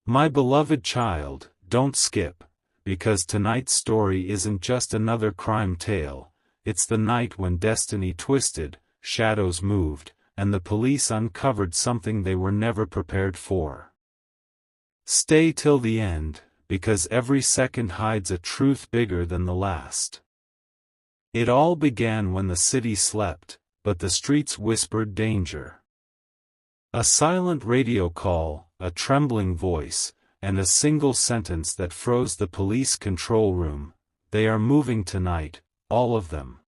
My beloved child, don't skip, because tonight's story isn't just another crime tale, it's the night when destiny twisted, shadows moved, and the police uncovered something they were never prepared for. Stay till the end, because every second hides a truth bigger than the last. It all began when the city slept, but the streets whispered danger. A silent radio call, a trembling voice, and a single sentence that froze the police control room: they are moving tonight, all of them.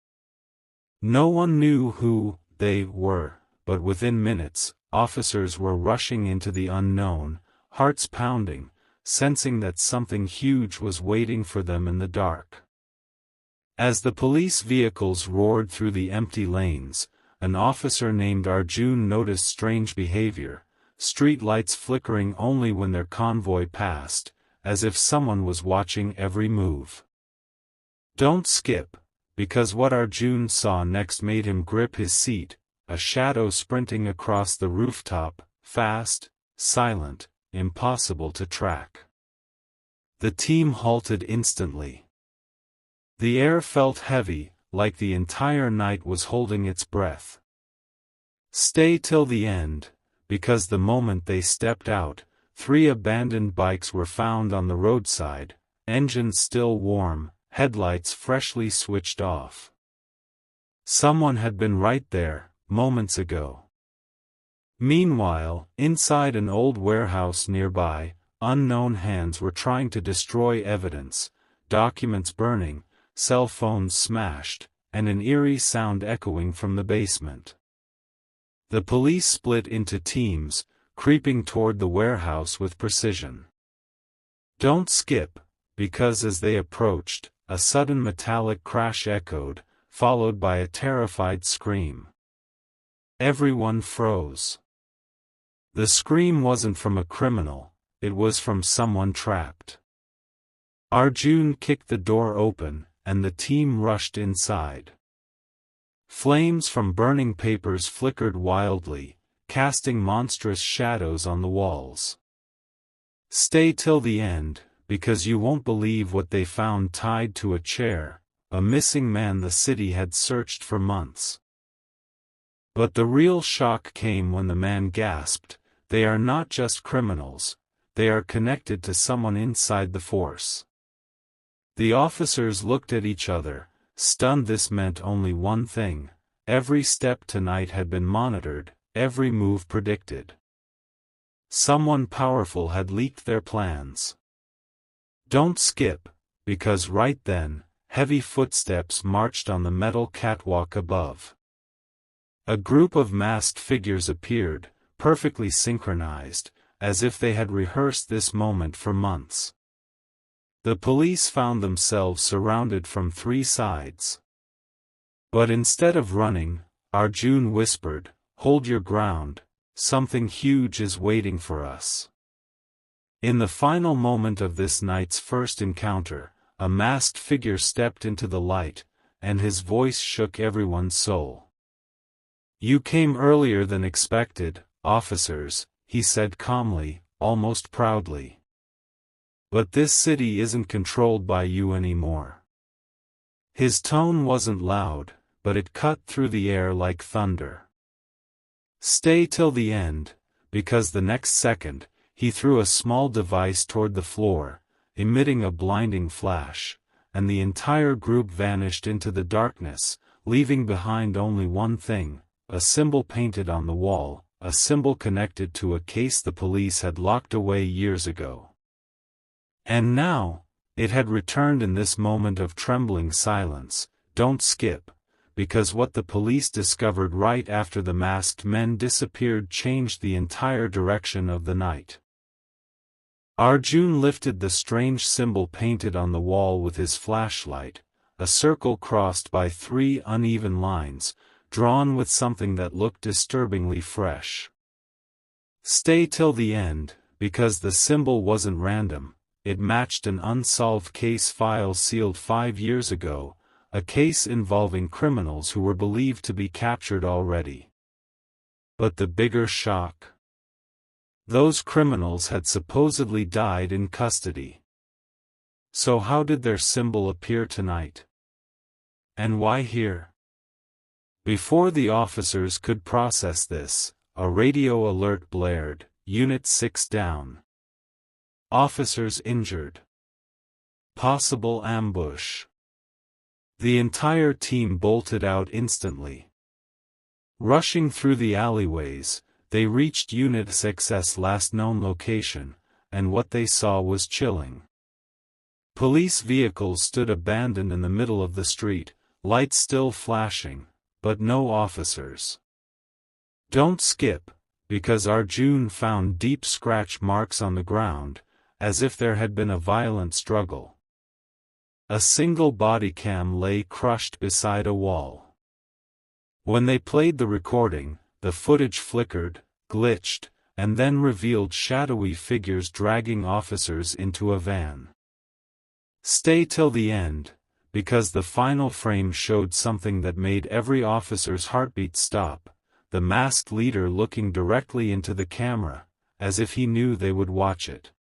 No one knew who they were, but within minutes, officers were rushing into the unknown, hearts pounding, sensing that something huge was waiting for them in the dark. As the police vehicles roared through the empty lanes, an officer named Arjun noticed strange behavior, street lights flickering only when their convoy passed, as if someone was watching every move. Don't skip, because what Arjun saw next made him grip his seat, a shadow sprinting across the rooftop, fast, silent, impossible to track. The team halted instantly. The air felt heavy, like the entire night was holding its breath. Stay till the end, because the moment they stepped out, 3 abandoned bikes were found on the roadside, engines still warm, headlights freshly switched off. Someone had been right there, moments ago. Meanwhile, inside an old warehouse nearby, unknown hands were trying to destroy evidence, documents burning, cell phones smashed, and an eerie sound echoing from the basement. The police split into teams, creeping toward the warehouse with precision. Don't skip, because as they approached, a sudden metallic crash echoed, followed by a terrified scream. Everyone froze. The scream wasn't from a criminal, it was from someone trapped. Arjun kicked the door open, and the team rushed inside. Flames from burning papers flickered wildly, casting monstrous shadows on the walls. Stay till the end, because you won't believe what they found tied to a chair, a missing man the city had searched for months. But the real shock came when the man gasped, "They are not just criminals, they are connected to someone inside the force." The officers looked at each other, stunned. This meant only one thing: every step tonight had been monitored, every move predicted. Someone powerful had leaked their plans. Don't skip, because right then, heavy footsteps marched on the metal catwalk above. A group of masked figures appeared, perfectly synchronized, as if they had rehearsed this moment for months. The police found themselves surrounded from 3 sides. But instead of running, Arjun whispered, "Hold your ground, something huge is waiting for us." In the final moment of this night's first encounter, a masked figure stepped into the light, and his voice shook everyone's soul. "You came earlier than expected, officers," he said calmly, almost proudly. "But this city isn't controlled by you anymore." His tone wasn't loud, but it cut through the air like thunder. Stay till the end, because the next second, he threw a small device toward the floor, emitting a blinding flash, and the entire group vanished into the darkness, leaving behind only one thing: a symbol painted on the wall, a symbol connected to a case the police had locked away years ago. And now, it had returned in this moment of trembling silence. Don't skip, because what the police discovered right after the masked men disappeared changed the entire direction of the night. Arjun lifted the strange symbol painted on the wall with his flashlight, a circle crossed by 3 uneven lines, drawn with something that looked disturbingly fresh. Stay till the end, because the symbol wasn't random. It matched an unsolved case file sealed 5 years ago, a case involving criminals who were believed to be captured already. But the bigger shock. Those criminals had supposedly died in custody. So how did their symbol appear tonight? And why here? Before the officers could process this, a radio alert blared, Unit 6 down. Officers injured. Possible ambush. The entire team bolted out instantly. Rushing through the alleyways, they reached Unit 6's last known location, and what they saw was chilling. Police vehicles stood abandoned in the middle of the street, lights still flashing, but no officers. Don't skip, because Arjun found deep scratch marks on the ground, as if there had been a violent struggle. A single body cam lay crushed beside a wall. When they played the recording, the footage flickered, glitched, and then revealed shadowy figures dragging officers into a van. Stay till the end, because the final frame showed something that made every officer's heartbeat stop, the masked leader looking directly into the camera, as if he knew they would watch it.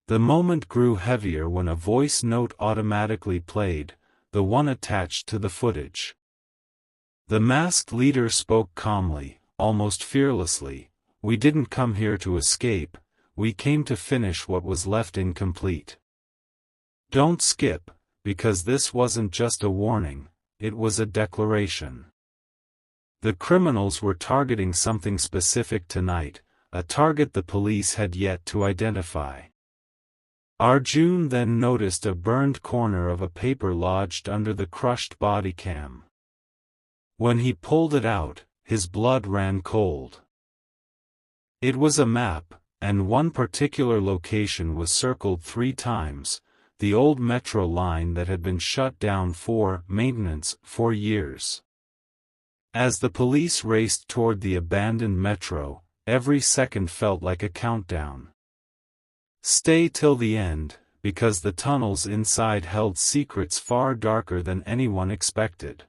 The moment grew heavier when a voice note automatically played, the one attached to the footage. The masked leader spoke calmly, almost fearlessly. "We didn't come here to escape, we came to finish what was left incomplete. Don't skip, because this wasn't just a warning, it was a declaration." The criminals were targeting something specific tonight, a target the police had yet to identify. Arjun then noticed a burned corner of a paper lodged under the crushed body cam. When he pulled it out, his blood ran cold. It was a map, and one particular location was circled 3 times, the old metro line that had been shut down for maintenance for years. As the police raced toward the abandoned metro, every second felt like a countdown. Stay till the end, because the tunnels inside held secrets far darker than anyone expected.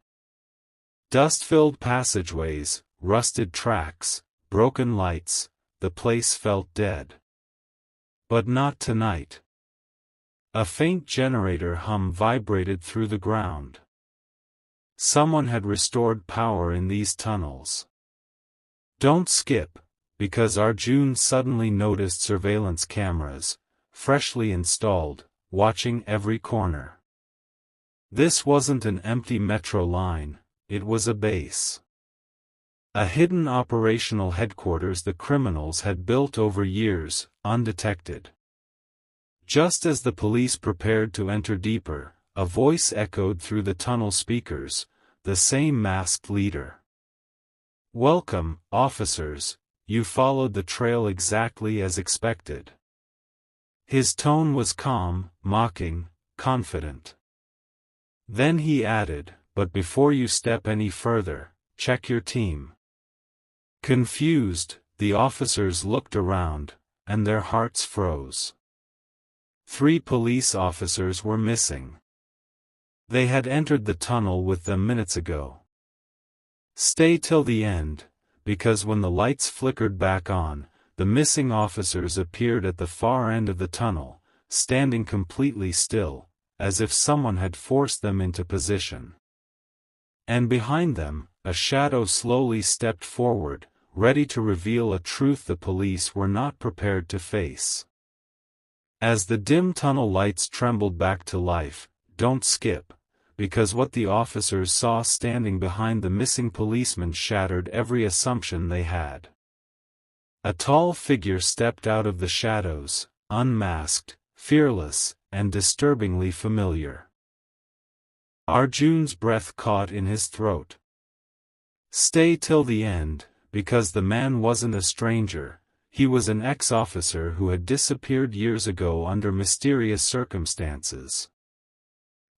Dust-filled passageways, rusted tracks, broken lights, the place felt dead. But not tonight. A faint generator hum vibrated through the ground. Someone had restored power in these tunnels. Don't skip, because Arjun suddenly noticed surveillance cameras, freshly installed, watching every corner. This wasn't an empty metro line, it was a base. A hidden operational headquarters the criminals had built over years, undetected. Just as the police prepared to enter deeper, a voice echoed through the tunnel speakers, the same masked leader. "Welcome, officers, you followed the trail exactly as expected." His tone was calm, mocking, confident. Then he added, "But before you step any further, check your team." Confused, the officers looked around, and their hearts froze. 3 police officers were missing. They had entered the tunnel with them minutes ago. Stay till the end, because when the lights flickered back on, the missing officers appeared at the far end of the tunnel, standing completely still, as if someone had forced them into position. And behind them, a shadow slowly stepped forward, ready to reveal a truth the police were not prepared to face. As the dim tunnel lights trembled back to life, don't skip, because what the officers saw standing behind the missing policeman shattered every assumption they had. A tall figure stepped out of the shadows, unmasked, fearless, and disturbingly familiar. Arjun's breath caught in his throat. Stay till the end, because the man wasn't a stranger, he was an ex-officer who had disappeared years ago under mysterious circumstances.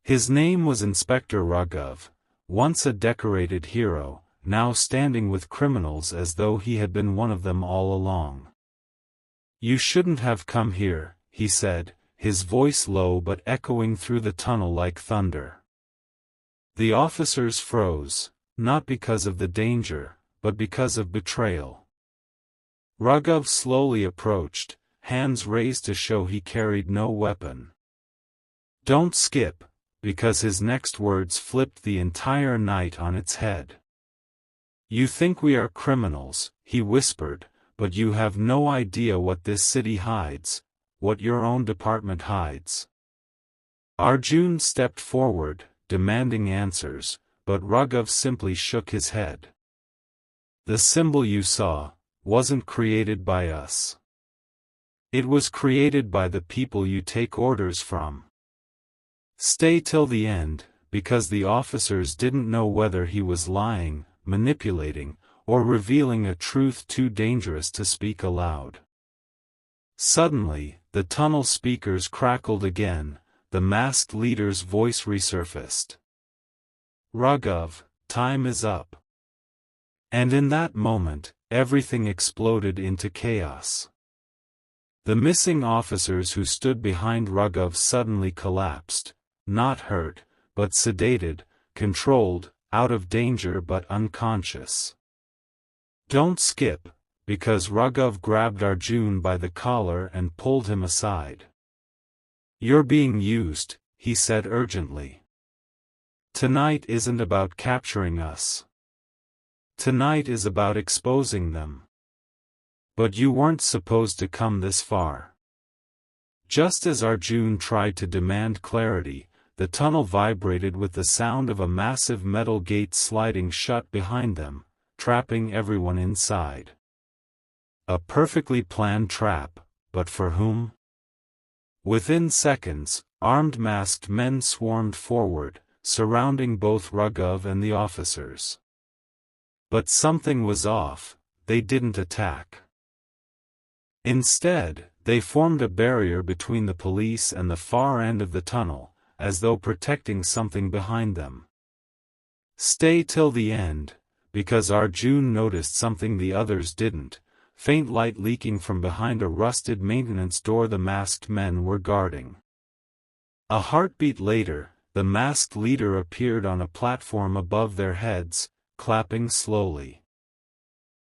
His name was Inspector Raghav, once a decorated hero, now standing with criminals as though he had been one of them all along. "You shouldn't have come here," he said, his voice low but echoing through the tunnel like thunder. The officers froze, not because of the danger, but because of betrayal. Raghav slowly approached, hands raised to show he carried no weapon. "Don't skip," because his next words flipped the entire night on its head. "You think we are criminals," he whispered, "but you have no idea what this city hides, what your own department hides." Arjun stepped forward, demanding answers, but Raghav simply shook his head. "The symbol you saw wasn't created by us. It was created by the people you take orders from. Stay till the end," because the officers didn't know whether he was lying, manipulating, or revealing a truth too dangerous to speak aloud. Suddenly, the tunnel speakers crackled again, the masked leader's voice resurfaced. "Raghav, time is up." And in that moment, everything exploded into chaos. The missing officers who stood behind Raghav suddenly collapsed, not hurt, but sedated, controlled, out of danger but unconscious. "Don't skip," because Raghav grabbed Arjun by the collar and pulled him aside. "You're being used," he said urgently. "Tonight isn't about capturing us. Tonight is about exposing them. But you weren't supposed to come this far." Just as Arjun tried to demand clarity, the tunnel vibrated with the sound of a massive metal gate sliding shut behind them, trapping everyone inside. A perfectly planned trap, but for whom? Within seconds, armed masked men swarmed forward, surrounding both Raghav and the officers. But something was off, they didn't attack. Instead, they formed a barrier between the police and the far end of the tunnel, as though protecting something behind them. "Stay till the end," because Arjun noticed something the others didn't, faint light leaking from behind a rusted maintenance door the masked men were guarding. A heartbeat later, the masked leader appeared on a platform above their heads, clapping slowly.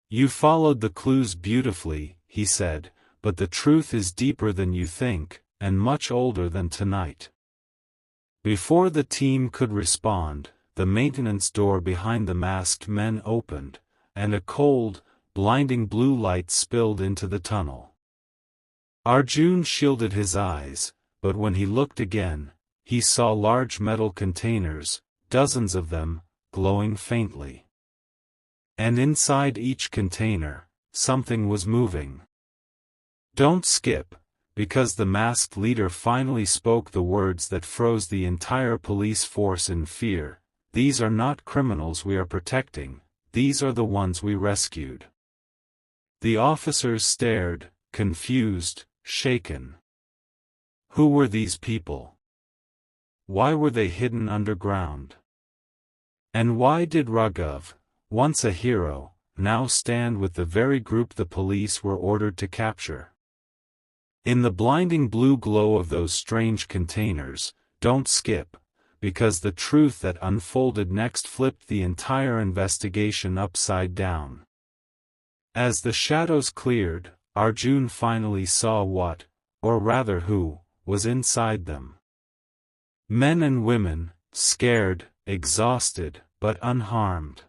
"You followed the clues beautifully," he said, "but the truth is deeper than you think, and much older than tonight." Before the team could respond, the maintenance door behind the masked men opened, and a cold, blinding blue light spilled into the tunnel. Arjun shielded his eyes, but when he looked again, he saw large metal containers, dozens of them, glowing faintly. And inside each container, something was moving. "Don't skip," because the masked leader finally spoke the words that froze the entire police force in fear. "These are not criminals we are protecting, these are the ones we rescued." The officers stared, confused, shaken. Who were these people? Why were they hidden underground? And why did Raghav, once a hero, now stand with the very group the police were ordered to capture? In the blinding blue glow of those strange containers, "Don't skip," because the truth that unfolded next flipped the entire investigation upside down. As the shadows cleared, Arjun finally saw what, or rather who, was inside them. Men and women, scared, exhausted, but unharmed.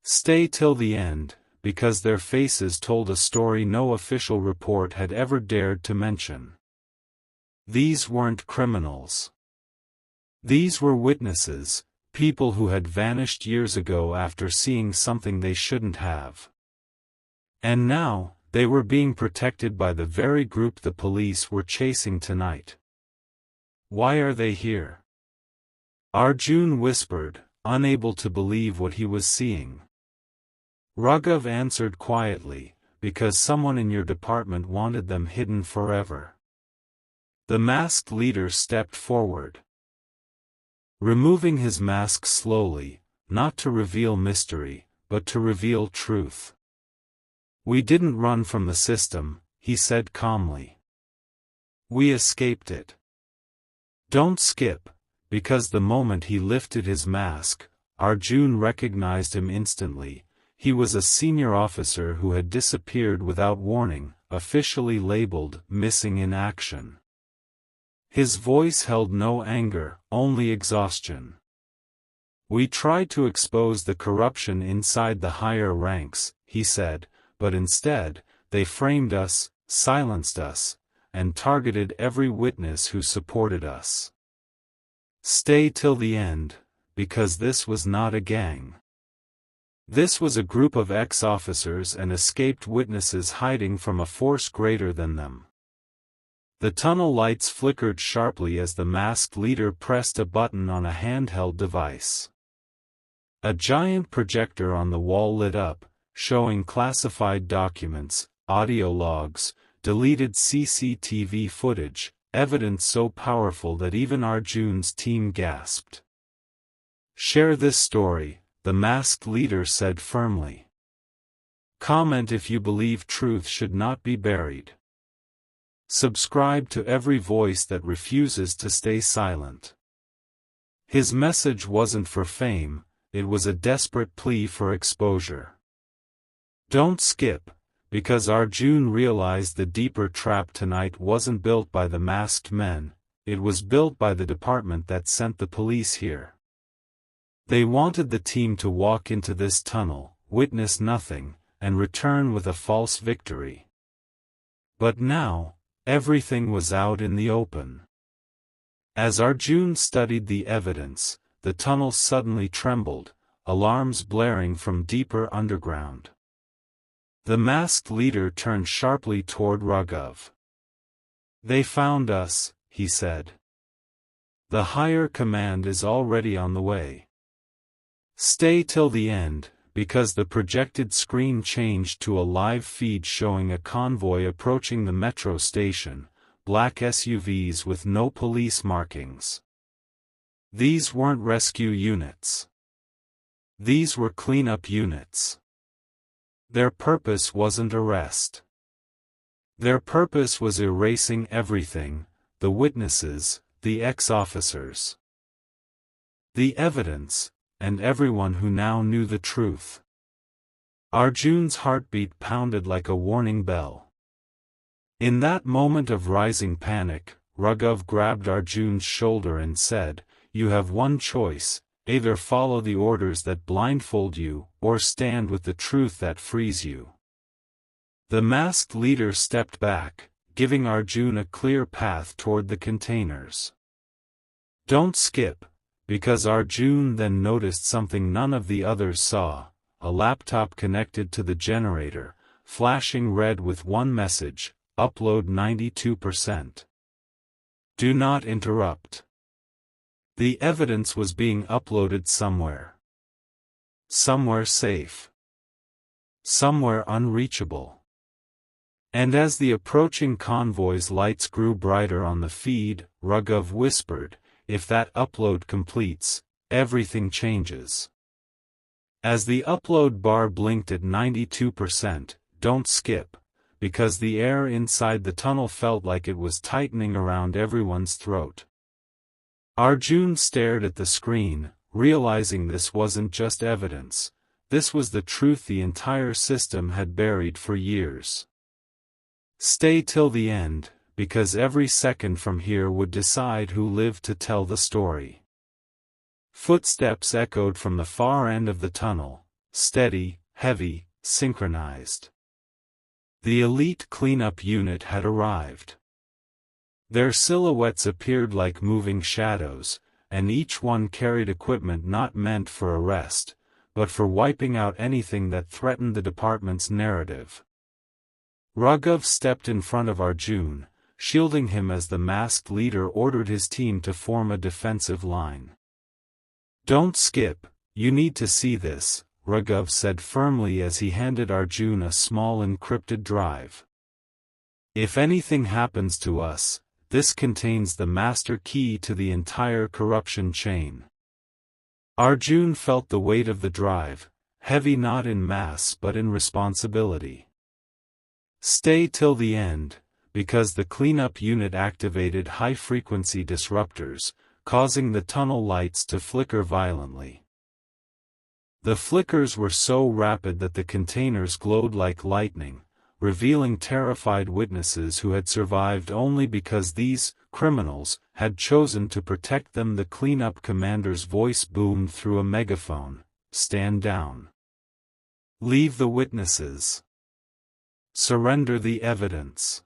Stay till the end, because their faces told a story no official report had ever dared to mention. These weren't criminals. These were witnesses, people who had vanished years ago after seeing something they shouldn't have. And now, they were being protected by the very group the police were chasing tonight. "Why are they here?" Arjun whispered, unable to believe what he was seeing. Raghav answered quietly, "Because someone in your department wanted them hidden forever." The masked leader stepped forward, removing his mask slowly, not to reveal mystery, but to reveal truth. "We didn't run from the system," he said calmly. "We escaped it." "Don't skip," because the moment he lifted his mask, Arjun recognized him instantly. He was a senior officer who had disappeared without warning, officially labeled missing in action. His voice held no anger, only exhaustion. "We tried to expose the corruption inside the higher ranks," he said, "but instead, they framed us, silenced us, and targeted every witness who supported us. Stay till the end, because this was not a gang. This was a group of ex-officers and escaped witnesses hiding from a force greater than them." The tunnel lights flickered sharply as the masked leader pressed a button on a handheld device. A giant projector on the wall lit up, showing classified documents, audio logs, deleted CCTV footage, evidence so powerful that even Arjun's team gasped. "Share this story," the masked leader said firmly. "Comment if you believe truth should not be buried. Subscribe to every voice that refuses to stay silent." His message wasn't for fame, it was a desperate plea for exposure. Don't skip, because Arjun realized the deeper trap tonight wasn't built by the masked men, it was built by the department that sent the police here. They wanted the team to walk into this tunnel, witness nothing, and return with a false victory. But now, everything was out in the open. As Arjun studied the evidence, the tunnel suddenly trembled, alarms blaring from deeper underground. The masked leader turned sharply toward Raghav. "They found us," he said. "The higher command is already on the way. Stay till the end," because the projected screen changed to a live feed showing a convoy approaching the metro station, black SUVs with no police markings. These weren't rescue units. These were cleanup units. Their purpose wasn't arrest. Their purpose was erasing everything, the witnesses, the ex-officers, the evidence, and everyone who now knew the truth. Arjun's heartbeat pounded like a warning bell. In that moment of rising panic, Raghav grabbed Arjun's shoulder and said, "You have one choice, either follow the orders that blindfold you, or stand with the truth that frees you." The masked leader stepped back, giving Arjun a clear path toward the containers. "Don't skip," because Arjun then noticed something none of the others saw, a laptop connected to the generator, flashing red with one message, "Upload 92%. Do not interrupt." The evidence was being uploaded somewhere. Somewhere safe. Somewhere unreachable. And as the approaching convoy's lights grew brighter on the feed, Raghav whispered, "If that upload completes, everything changes." As the upload bar blinked at 92%, "Don't skip," because the air inside the tunnel felt like it was tightening around everyone's throat. Arjun stared at the screen, realizing this wasn't just evidence, this was the truth the entire system had buried for years. Stay till the end, because every second from here would decide who lived to tell the story. Footsteps echoed from the far end of the tunnel, steady, heavy, synchronized. The elite cleanup unit had arrived. Their silhouettes appeared like moving shadows, and each one carried equipment not meant for arrest, but for wiping out anything that threatened the department's narrative. Raghav stepped in front of Arjun, shielding him as the masked leader ordered his team to form a defensive line. "Don't skip, you need to see this," Raghav said firmly as he handed Arjun a small encrypted drive. "If anything happens to us, this contains the master key to the entire corruption chain." Arjun felt the weight of the drive, heavy not in mass but in responsibility. Stay till the end, because the cleanup unit activated high-frequency disruptors, causing the tunnel lights to flicker violently. The flickers were so rapid that the containers glowed like lightning, revealing terrified witnesses who had survived only because these criminals had chosen to protect them. The cleanup commander's voice boomed through a megaphone, "Stand down. Leave the witnesses. Surrender the evidence."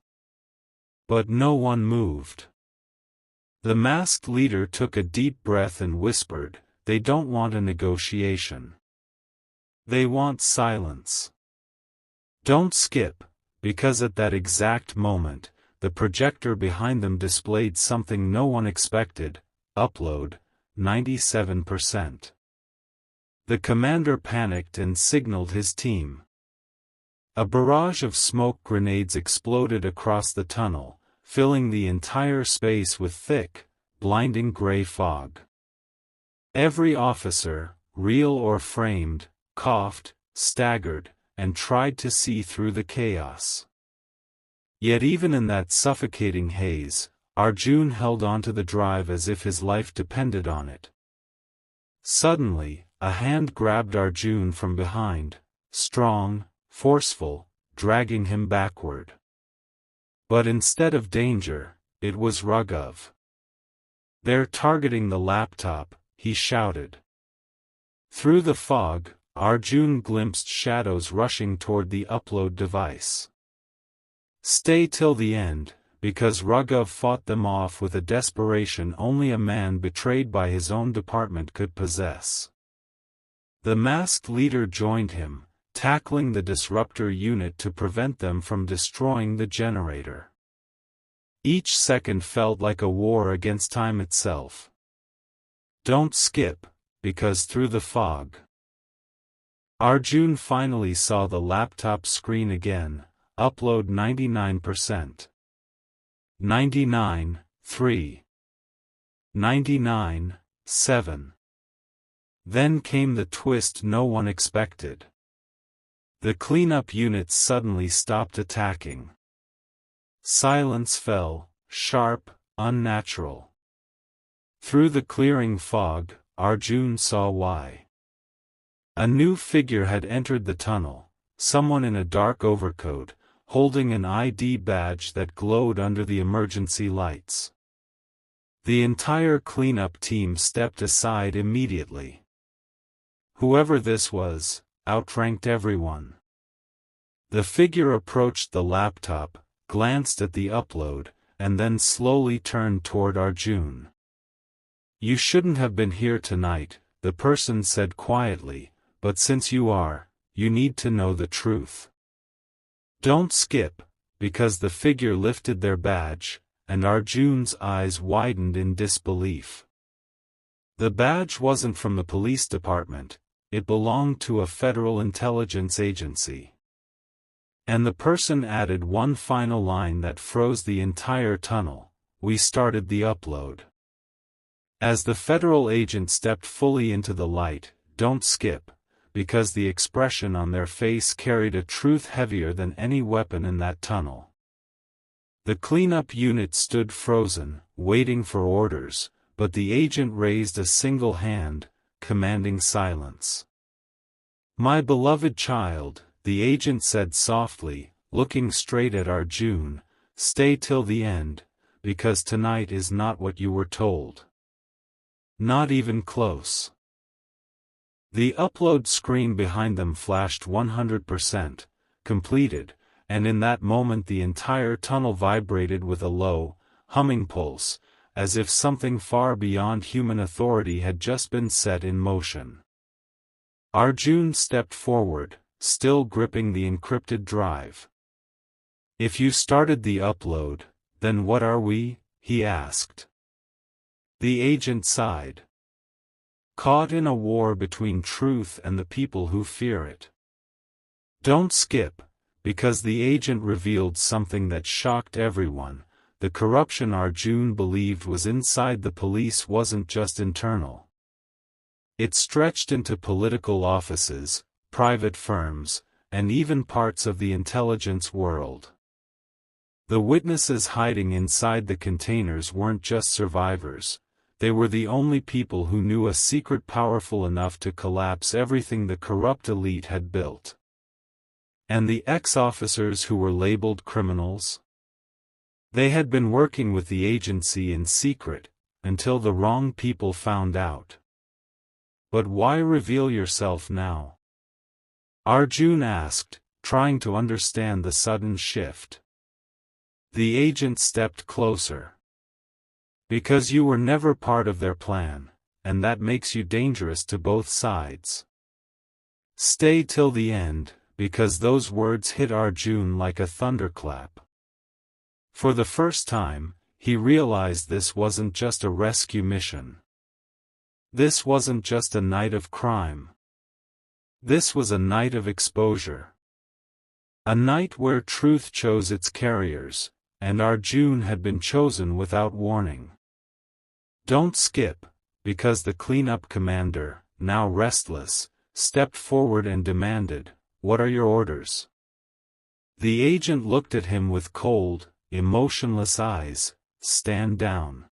But no one moved. The masked leader took a deep breath and whispered, "They don't want a negotiation. They want silence. Don't skip," because at that exact moment, the projector behind them displayed something no one expected: upload, 97%. The commander panicked and signaled his team. A barrage of smoke grenades exploded across the tunnel, filling the entire space with thick, blinding gray fog. Every officer, real or framed, coughed, staggered, and tried to see through the chaos. Yet even in that suffocating haze, Arjun held onto the drive as if his life depended on it. Suddenly, a hand grabbed Arjun from behind, strong, forceful, dragging him backward. But instead of danger, it was Raghav. "They're targeting the laptop," he shouted. Through the fog, Arjun glimpsed shadows rushing toward the upload device. Stay till the end, because Raghav fought them off with a desperation only a man betrayed by his own department could possess. The masked leader joined him, tackling the disruptor unit to prevent them from destroying the generator. Each second felt like a war against time itself. Don't skip, because through the fog. Arjun finally saw the laptop screen again, upload 99%. 99, 3. 99, 7. Then came the twist no one expected. The cleanup units suddenly stopped attacking. Silence fell, sharp, unnatural. Through the clearing fog, Arjun saw why. A new figure had entered the tunnel, someone in a dark overcoat, holding an ID badge that glowed under the emergency lights. The entire cleanup team stepped aside immediately. Whoever this was, outranked everyone. The figure approached the laptop, glanced at the upload, and then slowly turned toward Arjun. "You shouldn't have been here tonight," the person said quietly, "but since you are, you need to know the truth. Don't skip," because the figure lifted their badge, and Arjun's eyes widened in disbelief. The badge wasn't from the police department, it belonged to a federal intelligence agency. And the person added one final line that froze the entire tunnel: "We started the upload." As the federal agent stepped fully into the light, "Don't skip," because the expression on their face carried a truth heavier than any weapon in that tunnel. The cleanup unit stood frozen, waiting for orders, but the agent raised a single hand, commanding silence. "My beloved child," the agent said softly, looking straight at Arjun, "stay till the end, because tonight is not what you were told. Not even close." The upload screen behind them flashed 100%, completed, and in that moment the entire tunnel vibrated with a low, humming pulse, as if something far beyond human authority had just been set in motion. Arjun stepped forward, still gripping the encrypted drive. "If you started the upload, then what are we?" he asked. The agent sighed. "Caught in a war between truth and the people who fear it." Don't skip, because the agent revealed something that shocked everyone. The corruption Arjun believed was inside the police wasn't just internal. It stretched into political offices, private firms, and even parts of the intelligence world. The witnesses hiding inside the containers weren't just survivors, they were the only people who knew a secret powerful enough to collapse everything the corrupt elite had built. And the ex-officers who were labeled criminals? They had been working with the agency in secret, until the wrong people found out. But why reveal yourself now? Arjun asked, trying to understand the sudden shift. The agent stepped closer. Because you were never part of their plan, and that makes you dangerous to both sides. Stay till the end, because those words hit Arjun like a thunderclap. For the first time, he realized this wasn't just a rescue mission. This wasn't just a night of crime. This was a night of exposure. A night where truth chose its carriers, and Arjun had been chosen without warning. Don't skip, because the cleanup commander, now restless, stepped forward and demanded, "What are your orders?" The agent looked at him with cold, emotionless eyes, "Stand down."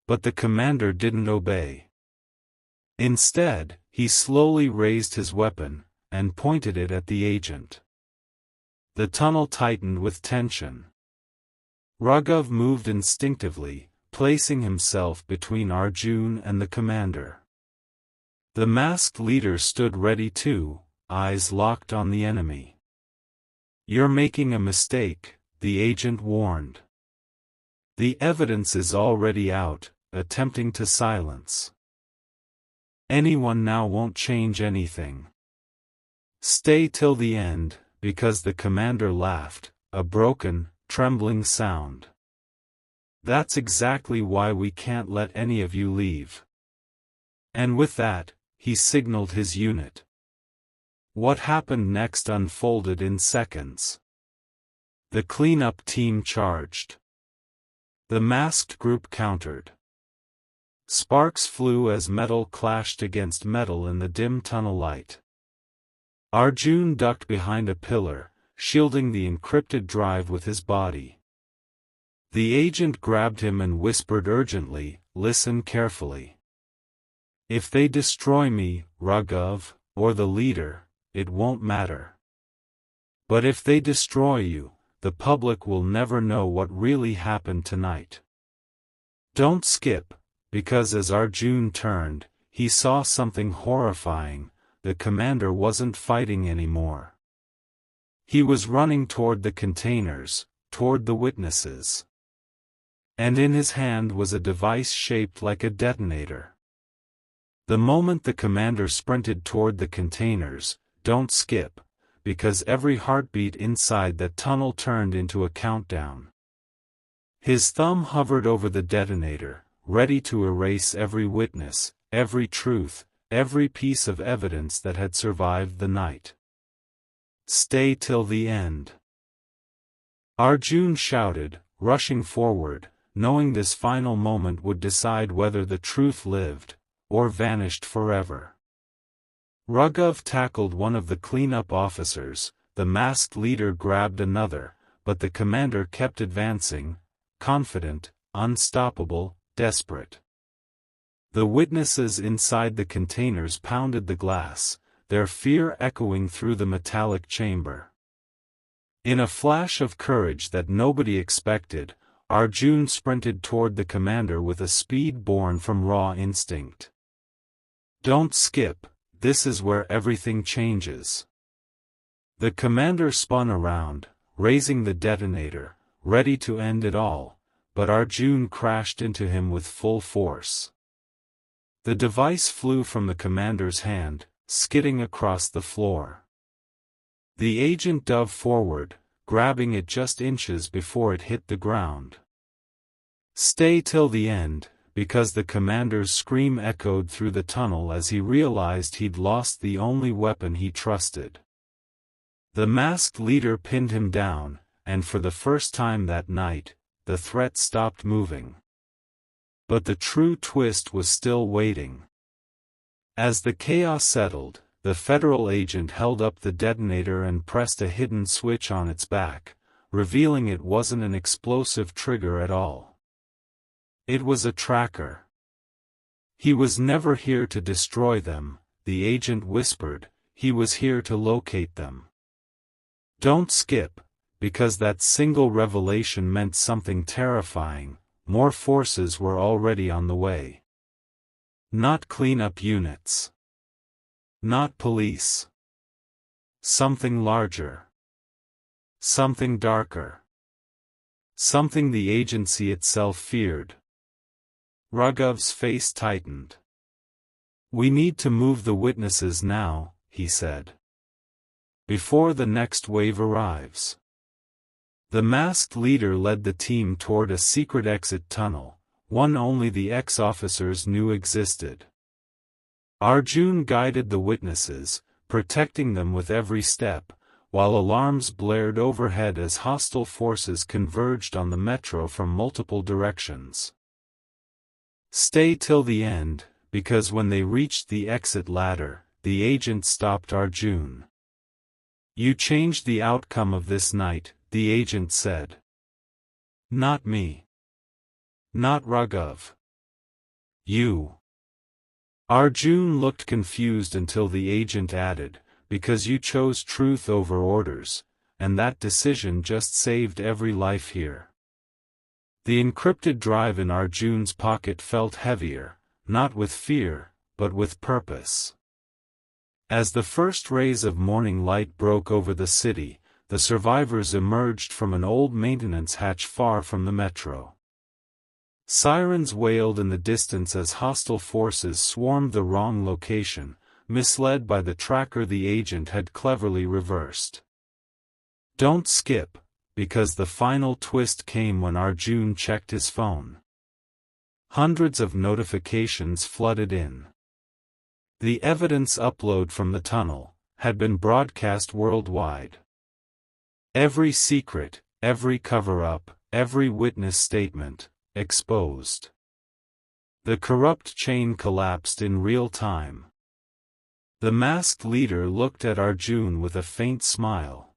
But the commander didn't obey. Instead, he slowly raised his weapon, and pointed it at the agent. The tunnel tightened with tension. Raghav moved instinctively, placing himself between Arjun and the commander. The masked leader stood ready too, eyes locked on the enemy. "You're making a mistake," the agent warned. "The evidence is already out," attempting to silence. "Anyone now won't change anything. Stay till the end," because the commander laughed, a broken, trembling sound. "That's exactly why we can't let any of you leave." And with that, he signaled his unit. What happened next unfolded in seconds. The cleanup team charged. The masked group countered. Sparks flew as metal clashed against metal in the dim tunnel light. Arjun ducked behind a pillar, shielding the encrypted drive with his body. The agent grabbed him and whispered urgently, "Listen carefully. If they destroy me, Raghav, or the leader, it won't matter. But if they destroy you, the public will never know what really happened tonight. Don't skip," because as Arjun turned, he saw something horrifying. The commander wasn't fighting anymore. He was running toward the containers, toward the witnesses. And in his hand was a device shaped like a detonator. The moment the commander sprinted toward the containers, "Don't skip," because every heartbeat inside that tunnel turned into a countdown. His thumb hovered over the detonator, ready to erase every witness, every truth, every piece of evidence that had survived the night. "Stay till the end," Arjun shouted, rushing forward, knowing this final moment would decide whether the truth lived, or vanished forever. Raghav tackled one of the cleanup officers, the masked leader grabbed another, but the commander kept advancing, confident, unstoppable, desperate. The witnesses inside the containers pounded the glass, their fear echoing through the metallic chamber. In a flash of courage that nobody expected, Arjun sprinted toward the commander with a speed born from raw instinct. "Don't skip, this is where everything changes." The commander spun around, raising the detonator, ready to end it all, but Arjun crashed into him with full force. The device flew from the commander's hand, skidding across the floor. The agent dove forward, grabbing it just inches before it hit the ground. "Stay till the end," because the commander's scream echoed through the tunnel as he realized he'd lost the only weapon he trusted. The masked leader pinned him down, and for the first time that night, the threat stopped moving. But the true twist was still waiting. As the chaos settled, the federal agent held up the detonator and pressed a hidden switch on its back, revealing it wasn't an explosive trigger at all. It was a tracker. He was never here to destroy them, the agent whispered, he was here to locate them. Don't skip, because that single revelation meant something terrifying. More forces were already on the way. Not cleanup units. Not police. Something larger. Something darker. Something the agency itself feared. Raghav's face tightened. We need to move the witnesses now, he said. Before the next wave arrives. The masked leader led the team toward a secret exit tunnel, one only the ex-officers knew existed. Arjun guided the witnesses, protecting them with every step, while alarms blared overhead as hostile forces converged on the metro from multiple directions. Stay till the end, because when they reached the exit ladder, the agent stopped Arjun. You changed the outcome of this night, the agent said. Not me. Not Raghav. You. Arjun looked confused until the agent added, because you chose truth over orders, and that decision just saved every life here. The encrypted drive in Arjun's pocket felt heavier, not with fear, but with purpose. As the first rays of morning light broke over the city, the survivors emerged from an old maintenance hatch far from the metro. Sirens wailed in the distance as hostile forces swarmed the wrong location, misled by the tracker the agent had cleverly reversed. Don't skip, because the final twist came when Arjun checked his phone. Hundreds of notifications flooded in. The evidence upload from the tunnel had been broadcast worldwide. Every secret, every cover-up, every witness statement, exposed. The corrupt chain collapsed in real time. The masked leader looked at Arjun with a faint smile.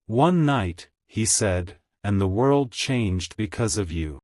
One night, he said, and the world changed because of you.